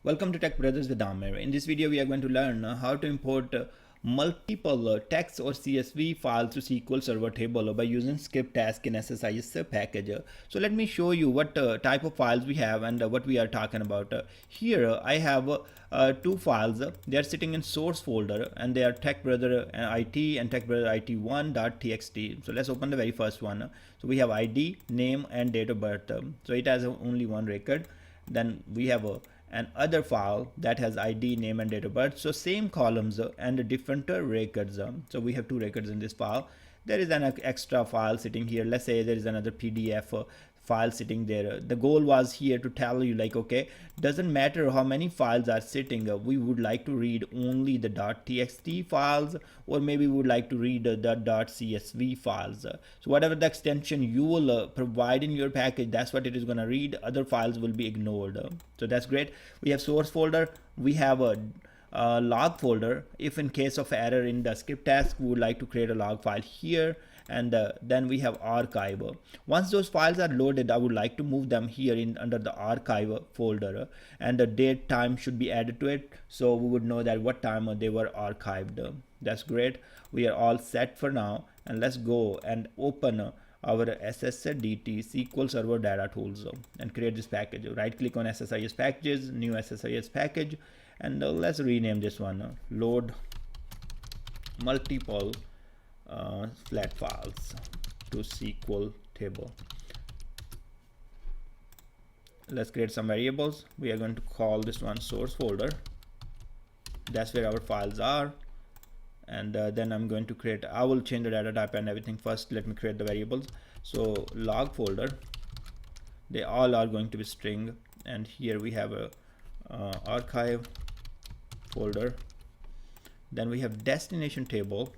Welcome to Tech Brothers with Amir. In this video, we are going to learn how to import multiple text or CSV files to SQL Server table by using script task in SSIS package. So let me show you what type of files we have and what we are talking about. Here I have two files. They are sitting in source folder and they are TechBrothersIT and TechBrothersIT1.txt. So let's open the very first one. So we have ID, name, and date of birth. So it has only one record. Then we have an other file that has ID, name, and date of birth. So same columns and different records. So we have two records in this file. There is an extra file sitting here. Let's say there is another PDF file sitting there. The goal was here to tell you like, okay, doesn't matter how many files are sitting, we would like to read only the .txt files, or maybe we would like to read the .csv files. So whatever the extension you will provide in your package, that's what it is going to read. Other files will be ignored. So that's great. We have source folder. We have a log folder. If in case of error in the script task, we would like to create a log file here. And then we have archive. Once those files are loaded, I would like to move them here in under the archive folder, and the date time should be added to it, so we would know that what time they were archived. That's great. We are all set for now, and let's go and open our SSID SQL Server Data Tools and create this package. Right click on SSIS Packages, new SSIS package, and let's rename this one load multiple flat files to SQL table. Let's create some variables. We are going to call this one source folder. That's where our files are. And then I'm going to create, I will change the data type and everything. First, let me create the variables. So log folder, they all are going to be string. And here we have a archive folder. Then we have destination table.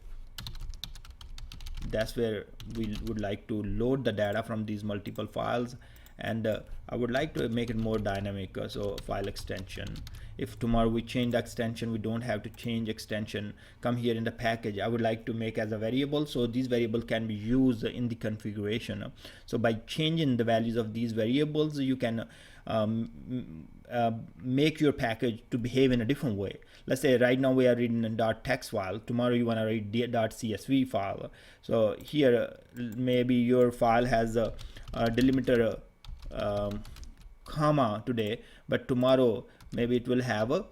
That's where we would like to load the data from these multiple files, and I would like to make it more dynamic. So file extension, if tomorrow we change the extension, we don't have to change extension, come here in the package. I would like to make as a variable, so these variables can be used in the configuration. So by changing the values of these variables, you can make your package to behave in a different way. Let's say right now we are reading a .text file. Tomorrow you want to read .csv file. So here maybe your file has a delimiter comma today, but tomorrow maybe it will have a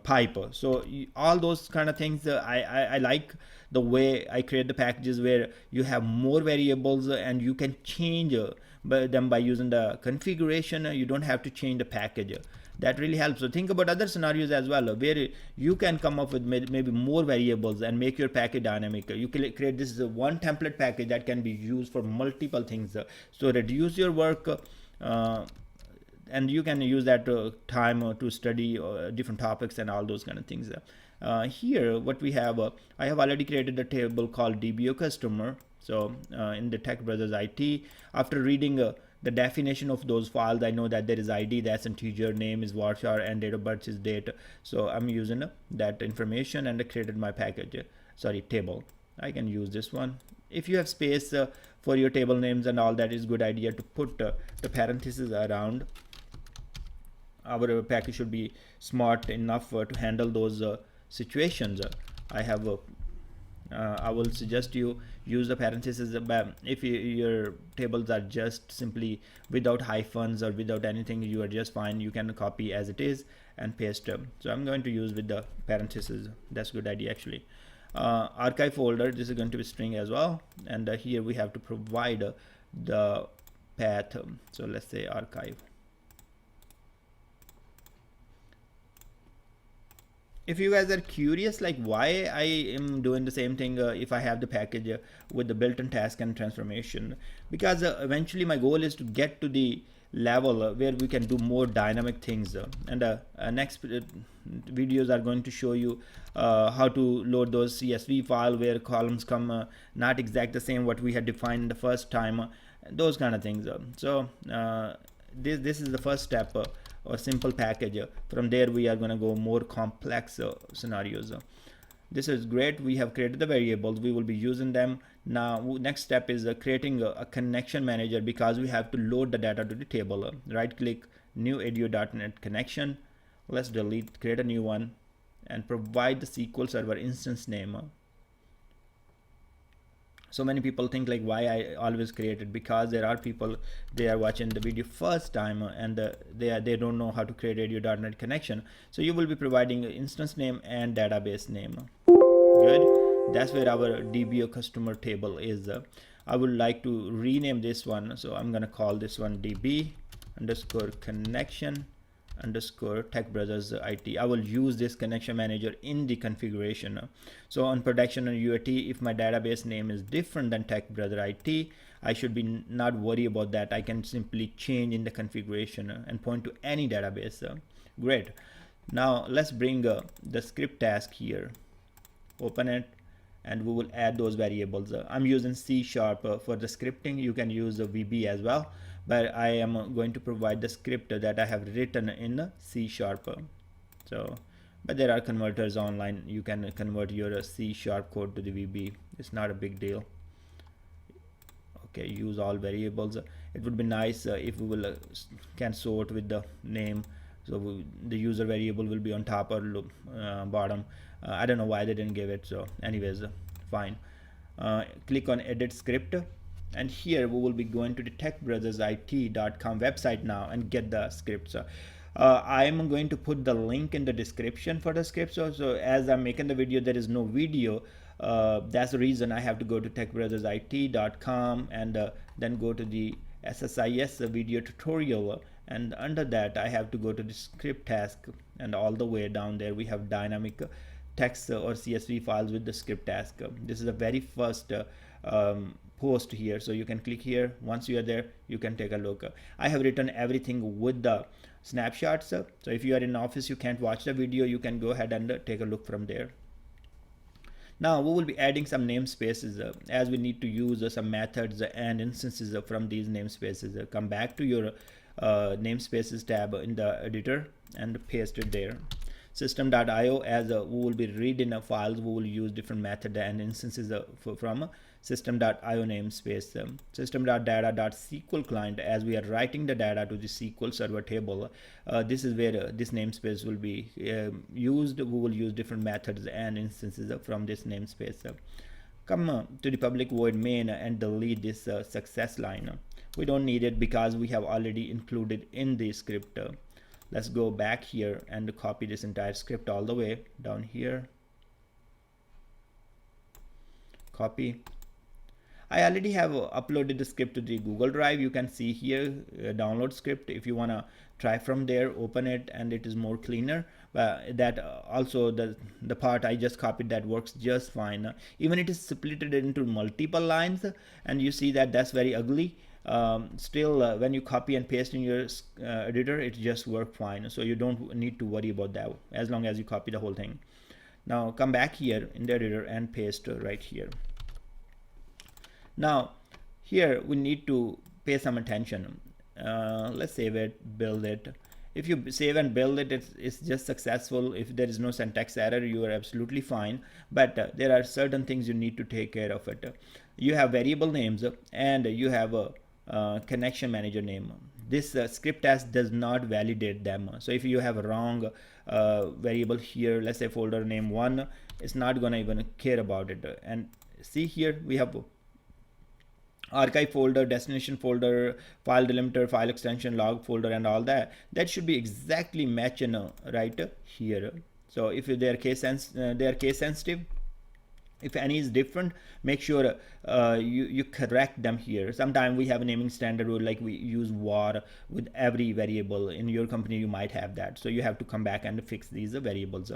pipe. So all those kind of things, I like the way I create the packages where you have more variables and you can change them by using the configuration. You don't have to change the package. That really helps. So think about other scenarios as well where you can come up with maybe more variables and make your package dynamic. You can create this one template package that can be used for multiple things. So reduce your work, and you can use that time to study different topics and all those kind of things. Here what we have, I have already created a table called DBO customer. So in the TechBrothersIT, after reading the definition of those files, I know that there is ID, that's integer, name is varchar, and date of birth is date. So I'm using that information and I created my package, table. I can use this one. If you have space for your table names and all, that is good idea to put the parentheses around. Our package should be smart enough to handle those situations. I will suggest you use the parentheses. If your tables are just simply without hyphens or without anything, you are just fine. You can copy as it is and paste them. So I'm going to use with the parentheses. That's a good idea actually. Archive folder, this is going to be string as well, and here we have to provide the path. So let's say archive. If you guys are curious like why I am doing the same thing if I have the package with the built-in task and transformation, because eventually my goal is to get to the level where we can do more dynamic things, and next videos are going to show you how to load those CSV file where columns come not exact the same what we had defined the first time, those kind of things. So this is the first step, or simple package. From there we are going to go more complex scenarios. This is great. We have created the variables, we will be using them. Now next step is creating a connection manager, because we have to load the data to the table. Right click, new edu.net connection, Let's create a new one and provide the SQL Server instance name. So many people think like why I always create it, because there are people, they are watching the video first time and they don't know how to create radio.net connection. So you will be providing instance name and database name. Good. That's where our DBO customer table is. I would like to rename this one, so I'm gonna call this one DB underscore connection underscore TechBrothersIT. I will use this connection manager in the configuration. So on production and UAT, if my database name is different than TechBrothersIT, I should be not worry about that. I can simply change in the configuration and point to any database. Great. Now let's bring the script task here. Open it, and we will add those variables. I'm using C# for the scripting. You can use VB as well, but I am going to provide the script that I have written in C#. So, but there are converters online. You can convert your C# code to the VB. It's not a big deal. Okay, use all variables. It would be nice if we will can sort with the name. So the user variable will be on top or bottom. I don't know why they didn't give it. So anyways, fine. Click on edit script, and here we will be going to the techbrothersit.com website now and get the scripts. I am going to put the link in the description for the script. So as I'm making the video, there is no video. That's the reason I have to go to techbrothersit.com and then go to the SSIS video tutorial, and under that I have to go to the script task, and all the way down there we have dynamic text or CSV files with the script task. This is the very first post here, so you can click here. Once you are there, you can take a look. I have written everything with the snapshots, so if you are in office you can't watch the video, you can go ahead and take a look from there. Now we will be adding some namespaces as we need to use some methods and instances from these namespaces. Come back to your namespaces tab in the editor and paste it there. System.io, as we will be reading files, we will use different methods and instances from system.io namespace. System.data.sql client, as we are writing the data to the SQL Server table. This is where this namespace will be used. We will use different methods and instances from this namespace. Come to the public void main and delete this success line. We don't need it because we have already included in the script. Let's go back here and copy this entire script all the way down here. Copy. I already have uploaded the script to the Google Drive. You can see here download script. If you want to try from there, open it, and it is more cleaner. But that also the part I just copied, that works just fine. Even it is split into multiple lines, and you see that that's very ugly. Still when you copy and paste in your editor, it just works fine. So you don't need to worry about that as long as you copy the whole thing. Now come back here in the editor and paste right here. Now here we need to pay some attention. Let's save it, build it. If you save and build it, it's just successful. If there is no syntax error, you are absolutely fine. But there are certain things you need to take care of it. You have variable names and you have a connection manager name. This script task does not validate them. So if you have a wrong variable here, let's say folder name 1, it's not gonna even care about it. And see here we have archive folder, destination folder, file delimiter, file extension, log folder, and all that. That should be exactly matching right here. So if they are case sensitive, if any is different, make sure you correct them here. Sometimes we have a naming standard rule, like we use var with every variable. In your company you might have that, so you have to come back and fix these variables.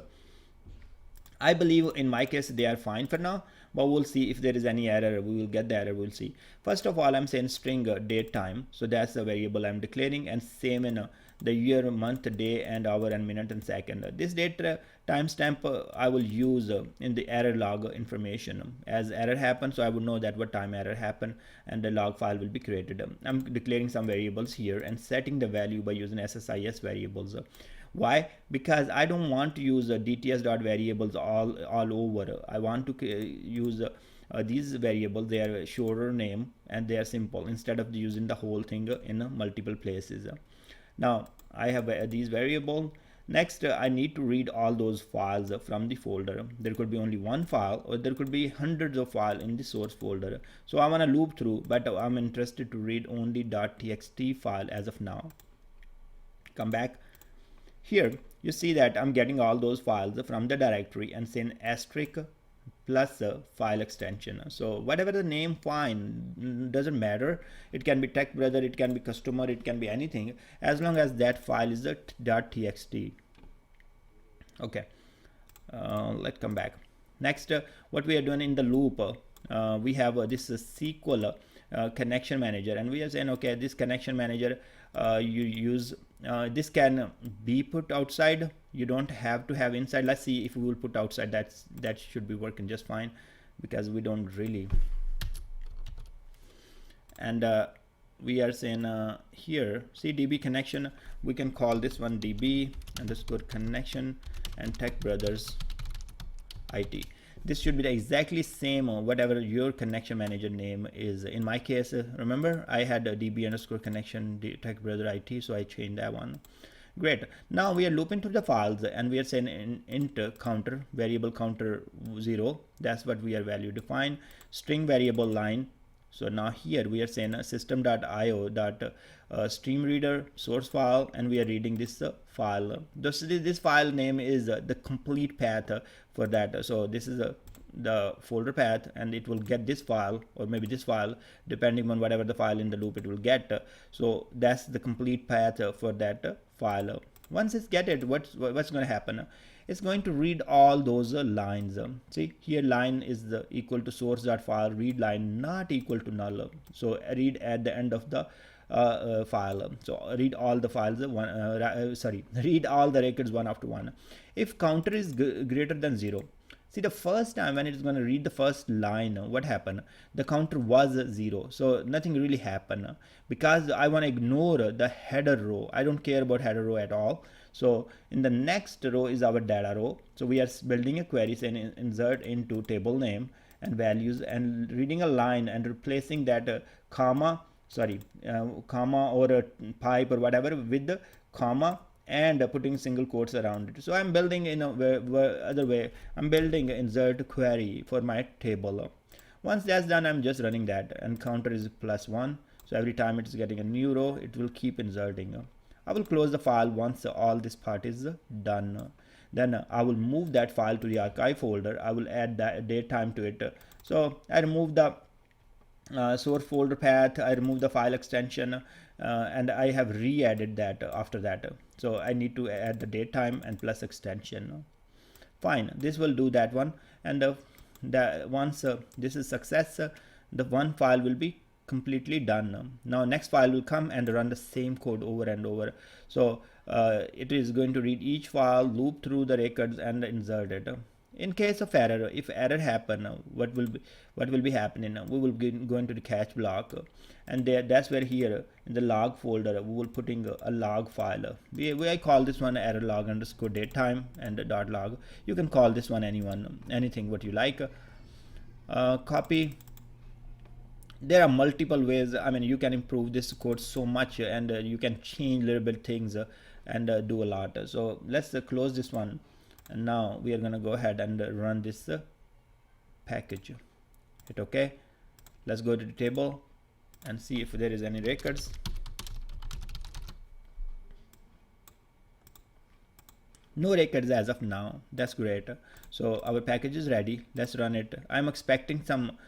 I believe in my case they are fine for now, but we'll see if there is any error. We will get the error, we'll see. First of all, I'm saying string date time, so that's the variable I'm declaring, and same in the year, month, day, and hour, and minute, and second. This date timestamp I will use in the error log information. As error happens, so I would know that what time error happened, and the log file will be created. I'm declaring some variables here and setting the value by using SSIS variables. Why? Because I don't want to use dts.variables all over. I want to use these variables. They are shorter name and they are simple, instead of using the whole thing in multiple places. Now I have these variables. Next, I need to read all those files from the folder. There could be only one file, or there could be hundreds of files in the source folder. So I want to loop through, but I'm interested to read only .txt file as of now. Come back. Here you see that I'm getting all those files from the directory and saying asterisk plus file extension. So whatever the name, fine, doesn't matter. It can be TechBrother, it can be customer, it can be anything, as long as that file is a .txt. Okay, let's come back. Next, what we are doing in the loop, we have this SQL connection manager, and we are saying, okay, this connection manager, you use this can be put outside. You don't have to have inside. Let's see if we will put outside. That should be working just fine, because we don't really. And we are saying here, see DB connection, we can call this one DB underscore connection and TechBrothersIT. This should be the exactly same whatever your connection manager name is. In my case, remember I had a DB underscore connection TechBrothersIT, so I changed that one. Great. Now we are looping through the files, and we are saying int counter, variable counter 0. That's what we are value define. String variable line. So now here we are saying system.io stream reader source file, and we are reading this file. This file name is the complete path for that. So this is the folder path, and it will get this file, or maybe this file, depending on whatever the file in the loop it will get. So that's the complete path for that file. Once it's get it, what's going to happen? It's going to read all those lines. See here, line is equal to source.file, read line not equal to null. So read at the end of the file. So read all the files read all the records one after one. If counter is greater than 0, see the first time when it's going to read the first line, what happened? The counter was 0, so nothing really happened, because I want to ignore the header row. I don't care about header row at all. So in the next row is our data row. So we are building a query saying insert into table name and values, and reading a line and replacing that comma or a pipe or whatever with the comma, and putting single quotes around it. So I'm building in a other way. I'm building insert query for my table. Once that's done, I'm just running that, and counter is +1. So every time it's getting a new row, it will keep inserting. I will close the file once all this part is done. Then I will move that file to the archive folder. I will add that date time to it. So I remove the source folder path, I remove the file extension, and I have re-added that after that. So I need to add the date time and plus extension. Fine, this will do that one. And once this is success, the one file will be completely done. Now next file will come and run the same code over and over. So it is going to read each file, loop through the records, and insert it. In case of error, if error happen, what will be happening? We will go into the catch block, and that's where here in the log folder we will putting a log file. I call this one error log underscore datetime and dot log. You can call this one anything what you like. Copy. There are multiple ways. I mean, you can improve this code so much, and you can change little bit things and do a lot. So let's close this one. And now we are going to go ahead and run this package. Hit OK. Let's go to the table and see if there is any records. No records as of now. That's great. So our package is ready. Let's run it. I'm expecting some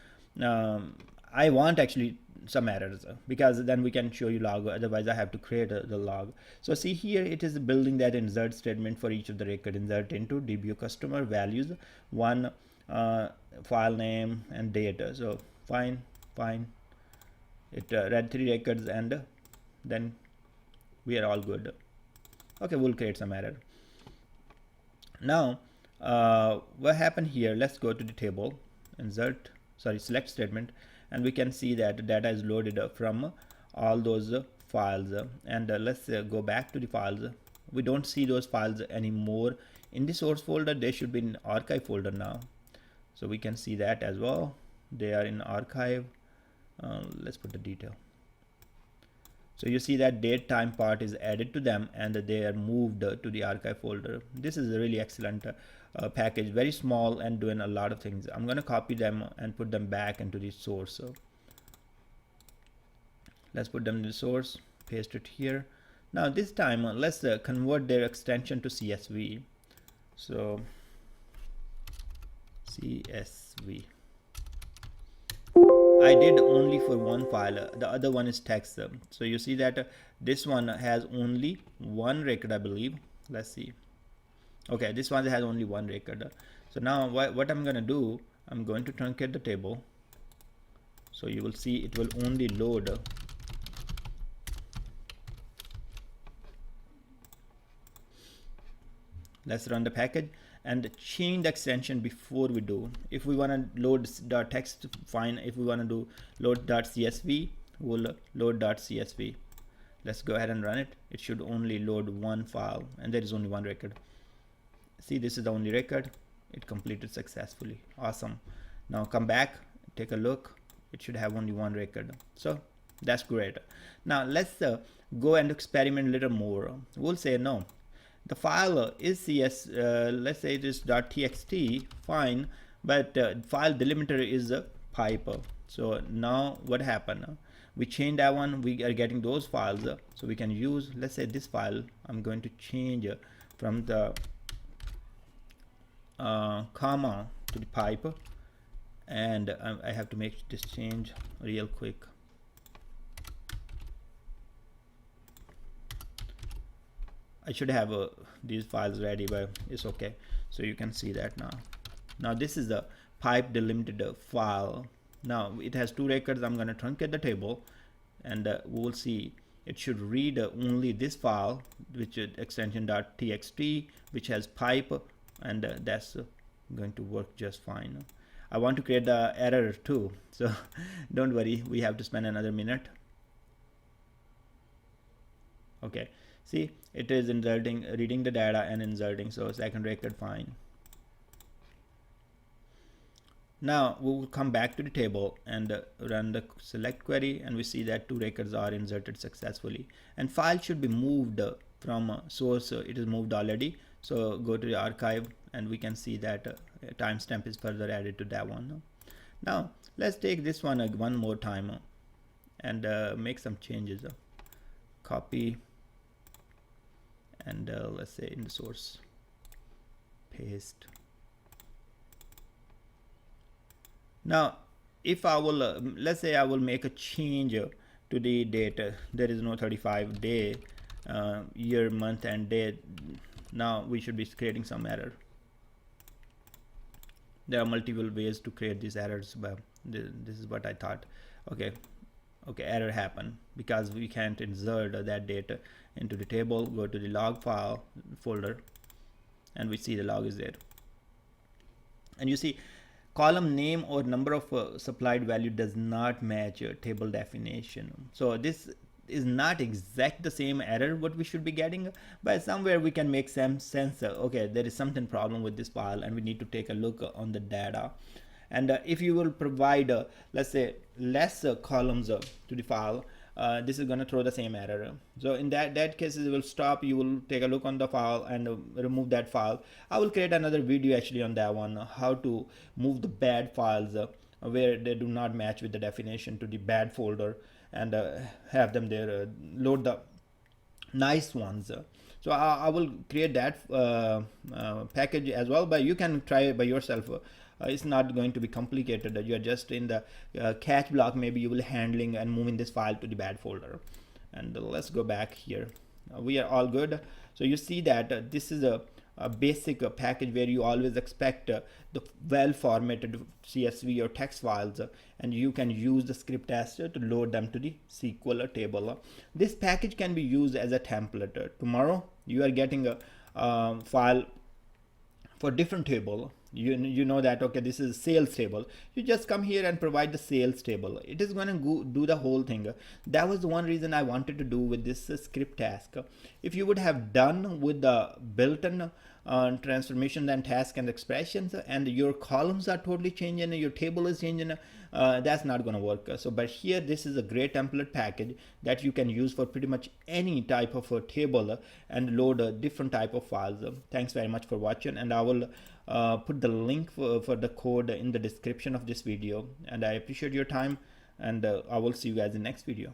I want actually some errors, because then we can show you log. Otherwise I have to create the log. So see here, it is building that insert statement for each of the record. Insert into DBO customer values, one file name and date. So fine. It read 3 records, and then we are all good. Okay, we'll create some error. Now what happened here? Let's go to the table, select statement, and we can see that data is loaded from all those files. And let's go back to the files. We don't see those files anymore in the source folder. They should be in archive folder now. So we can see that as well. They are in archive. Let's put the detail. So you see that date time part is added to them and they are moved to the archive folder. This is a really excellent package, very small and doing a lot of things. I'm going to copy them and put them back into the source. So let's put them in the source, paste it here. Now this time let's convert their extension to CSV. So CSV. I did only for one file, the other one is text. So you see that this one has only one record, I believe. Let's see. Okay, this one has only one record. So now what I'm going to do, I'm going to truncate the table. So you will see it will only load. Let's run the package and change the extension before we do. If we want to load .text, fine. If we want to do load .csv, we'll load .csv. Let's go ahead and run it. It should only load one file and there is only one record. See, this is the only record. It completed successfully. Awesome. Now come back, take a look. It should have only one record. So that's great. Now let's go and experiment a little more. We'll say no. The file is let's say it is .txt, fine, but file delimiter is a pipe. So now what happened? We changed that one, we are getting those files, so we can use, let's say this file, I'm going to change from the comma to the pipe, and I have to make this change real quick. I should have these files ready, but it's okay. So you can see that now. Now this is the pipe delimited file. Now it has two records. I'm going to truncate the table, and we'll see it should read only this file, which is extension .txt, which has pipe, and that's going to work just fine. I want to create the error too, so don't worry, we have to spend another minute. Okay. See, it is inserting, reading the data and inserting, so second record, fine. Now we will come back to the table and run the select query, and we see that two records are inserted successfully, and file should be moved from source. It is moved already, so go to the archive and we can see that timestamp is further added to that one. Now let's take this one one more time and make some changes. Copy, and let's say in the source, paste. Now if I will let's say I will make a change to the date. There is no 35 day, year, month and day. Now we should be creating some error. There are multiple ways to create these errors, but this is what I thought. Okay, error happened because we can't insert that data into the table. Go to the log file folder, and we see the log is there, and you see column name or number of supplied value does not match table definition. So this is not exact the same error what we should be getting, but somewhere we can make some sense. Okay, there is something problem with this file and we need to take a look on the data. And if you will provide let's say less columns to the file, this is going to throw the same error. So in that case it will stop. You will take a look on the file and remove that file. I will create another video actually on that one, how to move the bad files where they do not match with the definition to the bad folder, and have them there, load the nice ones. So I will create that package as well, but you can try it by yourself. It's not going to be complicated. You are just in the catch block, maybe you will handling and moving this file to the bad folder. And let's go back here. We are all good. So you see that this is a basic package where you always expect the well formatted CSV or text files, and you can use the script tester to load them to the SQL table. This package can be used as a template. Tomorrow you are getting a file for different table. You know that, okay, this is sales table. You just come here and provide the sales table. It is going to do the whole thing. That was the one reason I wanted to do with this script task. If you would have done with the built-in transformations and tasks and expressions, and your columns are totally changing, your table is changing, that's not going to work. So but here this is a great template package that you can use for pretty much any type of a table and load a different type of files. Thanks very much for watching, and I will put the link for the code in the description of this video, and I appreciate your time, and I will see you guys in the next video.